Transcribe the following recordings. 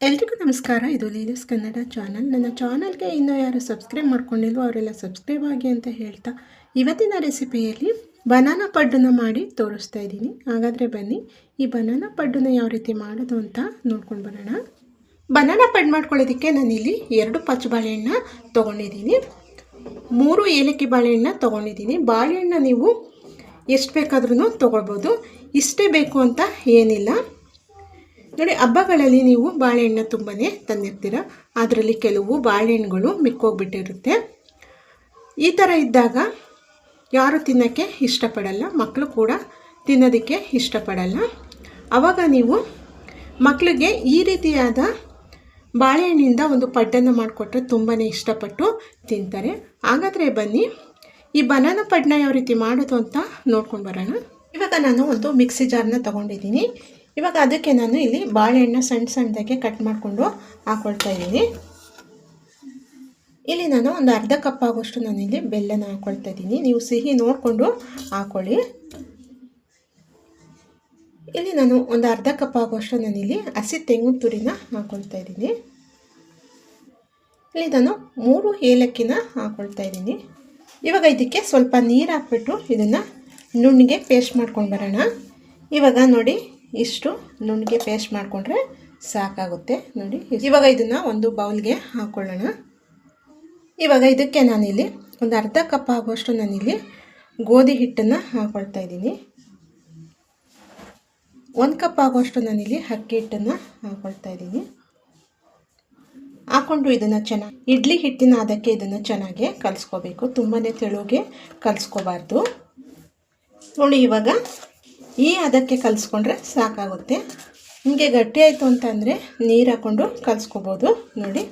ಎಲ್ರಿಗೂ ನಮಸ್ಕಾರ. ಇದು ಲೀಲಸ್ ಕನ್ನಡ ಚಾನಲ್. ನನ್ನ ಚಾನಲ್ಗೆ ಇನ್ನೂ ಯಾರು ಸಬ್ಸ್ಕ್ರೈಬ್ ಮಾಡ್ಕೊಂಡಿಲ್ವೋ ಅವರೆಲ್ಲ ಸಬ್ಸ್ಕ್ರೈಬ್ ಆಗಿ ಅಂತ ಹೇಳ್ತಾ ಇವತ್ತಿನ ರೆಸಿಪಿಯಲ್ಲಿ ಬನಾನಾ ಪಡ್ಡನ್ನು ಮಾಡಿ ತೋರಿಸ್ತಾ ಇದ್ದೀನಿ. ಹಾಗಾದರೆ ಬನ್ನಿ ಈ ಬನಾನಾ ಪಡ್ಡನ್ನು ಯಾವ ರೀತಿ ಮಾಡೋದು ಅಂತ ನೋಡ್ಕೊಂಡು ಬರೋಣ. ಬನಾನಾ ಪಡ್ ಮಾಡ್ಕೊಳ್ಳೋದಕ್ಕೆ ನಾನಿಲ್ಲಿ 2 ಪಚ್ಚ ಬಾಳೆಹಣ್ಣು ತೊಗೊಂಡಿದ್ದೀನಿ, 3 ಏಲಕ್ಕಿ ಬಾಳೆಹಣ್ಣು ತೊಗೊಂಡಿದ್ದೀನಿ. ಬಾಳೆಹಣ್ಣು ನೀವು ಎಷ್ಟು ಬೇಕಾದ್ರೂ ತೊಗೊಳ್ಬೋದು, ಇಷ್ಟೇ ಬೇಕು ಅಂತ ಏನಿಲ್ಲ. ನೋಡಿ, ಹಬ್ಬಗಳಲ್ಲಿ ನೀವು ಬಾಳೆಹಣ್ಣು ತುಂಬಾ ತಂದಿರ್ತೀರ, ಅದರಲ್ಲಿ ಕೆಲವು ಬಾಳೆಹಣ್ಣುಗಳು ಮಿಕ್ಕೋಗ್ಬಿಟ್ಟಿರುತ್ತೆ. ಈ ಥರ ಇದ್ದಾಗ ಯಾರು ತಿನ್ನೋಕ್ಕೆ ಇಷ್ಟಪಡಲ್ಲ, ಮಕ್ಕಳು ಕೂಡ ತಿನ್ನೋದಕ್ಕೆ ಇಷ್ಟಪಡಲ್ಲ. ಆವಾಗ ನೀವು ಮಕ್ಕಳಿಗೆ ಈ ರೀತಿಯಾದ ಬಾಳೆಹಣ್ಣಿಂದ ಒಂದು ಪಡ್ಡನ್ನು ಮಾಡಿಕೊಟ್ರೆ ತುಂಬಾ ಇಷ್ಟಪಟ್ಟು ತಿಂತಾರೆ. ಹಾಗಾದರೆ ಬನ್ನಿ ಈ ಬನಾನಾ ಪಡ್ಡನ್ನ ಯಾವ ರೀತಿ ಮಾಡೋದು ಅಂತ ನೋಡ್ಕೊಂಡು ಬರೋಣ. ಇವಾಗ ನಾನು ಒಂದು ಮಿಕ್ಸಿ ಜಾರನ್ನ ತೊಗೊಂಡಿದ್ದೀನಿ. ಇವಾಗ ಅದಕ್ಕೆ ನಾನು ಇಲ್ಲಿ ಬಾಳೆಹಣ್ಣು ಸಣ್ಣದಾಗಿ ಕಟ್ ಮಾಡಿಕೊಂಡು ಹಾಕ್ಕೊಳ್ತಾ ಇದ್ದೀನಿ. ಇಲ್ಲಿ ನಾನು ಒಂದು ಅರ್ಧ ಕಪ್ ಆಗೋಷ್ಟು ನಾನಿಲ್ಲಿ ಬೆಲ್ಲನ ಹಾಕ್ಕೊಳ್ತಾ ಇದ್ದೀನಿ. ನೀವು ಸಿಹಿ ನೋಡಿಕೊಂಡು ಹಾಕ್ಕೊಳ್ಳಿ. ಇಲ್ಲಿ ನಾನು ಒಂದು ಅರ್ಧ ಕಪ್ ಆಗೋಷ್ಟು ನಾನಿಲ್ಲಿ ಹಸಿ ತೆಂಗಿನ ತುರಿನ ಹಾಕ್ಕೊಳ್ತಾ ಇದ್ದೀನಿ. ಇಲ್ಲಿ ನಾನು 3 ಏಲಕ್ಕಿನ ಹಾಕ್ಕೊಳ್ತಾ ಇದ್ದೀನಿ. ಇವಾಗ ಇದಕ್ಕೆ ಸ್ವಲ್ಪ ನೀರು ಹಾಕ್ಬಿಟ್ಟು ಇದನ್ನು ನುಣ್ಣಗೆ ಪೇಸ್ಟ್ ಮಾಡ್ಕೊಂಡು ಬರೋಣ. ಇವಾಗ ನೋಡಿ, ಇಷ್ಟು ನುಣ್ಣಗೆ ಪೇಸ್ಟ್ ಮಾಡಿಕೊಂಡ್ರೆ ಸಾಕಾಗುತ್ತೆ. ನೋಡಿ, ಇವಾಗ ಇದನ್ನು ಒಂದು ಬೌಲ್ಗೆ ಹಾಕ್ಕೊಳ್ಳೋಣ. ಇವಾಗ ಇದಕ್ಕೆ ನಾನಿಲ್ಲಿ ಒಂದು ಅರ್ಧ ಕಪ್ ಆಗುವಷ್ಟು ನಾನಿಲ್ಲಿ ಗೋಧಿ ಹಿಟ್ಟನ್ನು ಹಾಕ್ಕೊಳ್ತಾ ಇದ್ದೀನಿ. 1 ಕಪ್ ಆಗುವಷ್ಟು ನಾನಿಲ್ಲಿ ಅಕ್ಕಿ ಹಿಟ್ಟನ್ನು ಹಾಕ್ಕೊಳ್ತಾ ಇದ್ದೀನಿ. ಹಾಕ್ಕೊಂಡು ಇದನ್ನು ಚೆನ್ನಾಗಿ ಇಡ್ಲಿ ಹಿಟ್ಟಿನ ಅದಕ್ಕೆ ಇದನ್ನು ಚೆನ್ನಾಗಿ ಕಲಿಸ್ಕೋಬೇಕು, ತುಂಬಾ ತೆಳುಗೆ ಕಲಿಸ್ಕೋಬಾರ್ದು. ನೋಡಿ, ಇವಾಗ ಈ ಅದಕ್ಕೆ ಕಲಿಸ್ಕೊಂಡ್ರೆ ಸಾಕಾಗುತ್ತೆ. ನಿಮಗೆ ಗಟ್ಟಿ ಆಯಿತು ಅಂತಂದರೆ ನೀರು ಹಾಕ್ಕೊಂಡು ಕಲಿಸ್ಕೋಬೋದು. ನೋಡಿ,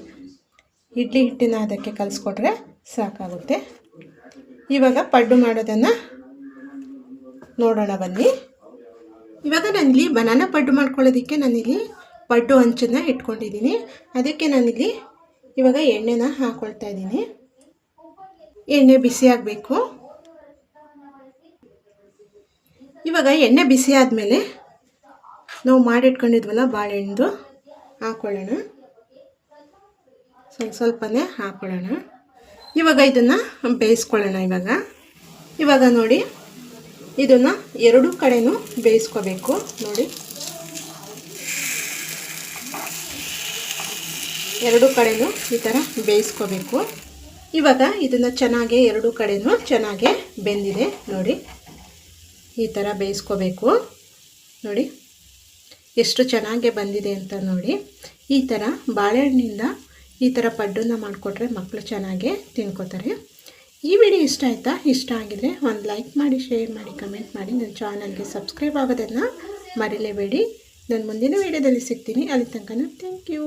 ಇಡ್ಲಿ ಹಿಟ್ಟಿನ ಅದಕ್ಕೆ ಕಲಿಸ್ಕೊಟ್ರೆ ಸಾಕಾಗುತ್ತೆ. ಇವಾಗ ಪಡ್ಡು ಮಾಡೋದನ್ನು ನೋಡೋಣ ಬನ್ನಿ. ಇವಾಗ ನಾನಿಲ್ಲಿ ಬನಾನಾ ಪಡ್ಡು ಮಾಡ್ಕೊಳ್ಳೋದಕ್ಕೆ ನಾನಿಲ್ಲಿ ಪಡ್ಡು ಹಂಚನ್ನು ಇಟ್ಕೊಂಡಿದ್ದೀನಿ. ಅದಕ್ಕೆ ನಾನಿಲ್ಲಿ ಇವಾಗ ಎಣ್ಣೆನ ಹಾಕ್ಕೊಳ್ತಾ ಇದ್ದೀನಿ. ಎಣ್ಣೆ ಬಿಸಿ ಆಗಬೇಕು. ಇವಾಗ ಎಣ್ಣೆ ಬಿಸಿ ಆದಮೇಲೆ ನಾವು ಮಾಡಿಟ್ಕೊಂಡಿದ್ವಲ್ಲ ಬಾಳೆಹಣ್ಣು ಹಾಕ್ಕೊಳ್ಳೋಣ. ಸ್ವಲ್ಪನೇ ಹಾಕ್ಕೊಳ್ಳೋಣ. ಇವಾಗ ಇದನ್ನು ಬೇಯಿಸ್ಕೊಳ್ಳೋಣ. ಇವಾಗ ನೋಡಿ, ಇದನ್ನು 2 ಕಡೆನೂ ಬೇಯಿಸ್ಕೋಬೇಕು. ನೋಡಿ, 2 ಕಡೆನೂ ಈ ಥರ ಬೇಯಿಸ್ಕೋಬೇಕು. ಇವಾಗ ಇದನ್ನು ಚೆನ್ನಾಗಿ 2 ಕಡೆನೂ ಚೆನ್ನಾಗಿ ಬೆಂದಿದೆ. ನೋಡಿ, ಈ ಥರ ಬೇಯಿಸ್ಕೋಬೇಕು. ನೋಡಿ ಎಷ್ಟು ಚೆನ್ನಾಗಿ ಬಂದಿದೆ ಅಂತ. ನೋಡಿ, ಈ ಥರ ಬಾಳೆಹಣ್ಣಿಂದ ಈ ಥರ ಪಡ್ಡನ್ನು ಮಾಡಿಕೊಟ್ರೆ ಮಕ್ಕಳು ಚೆನ್ನಾಗಿ ತಿನ್ಕೋತಾರೆ. ಈ ವಿಡಿಯೋ ಇಷ್ಟ ಆಯಿತಾ? ಇಷ್ಟ ಆಗಿದರೆ ಒಂದು ಲೈಕ್ ಮಾಡಿ, ಶೇರ್ ಮಾಡಿ, ಕಮೆಂಟ್ ಮಾಡಿ. ನನ್ನ ಚಾನಲ್ಗೆ ಸಬ್ಸ್ಕ್ರೈಬ್ ಆಗೋದನ್ನು ಮರಿಲೇಬೇಡಿ. ನಾನು ಮುಂದಿನ ವಿಡಿಯೋದಲ್ಲಿ ಸಿಗ್ತೀನಿ. ಅಲ್ಲಿ ತನಕ ಥ್ಯಾಂಕ್ ಯು.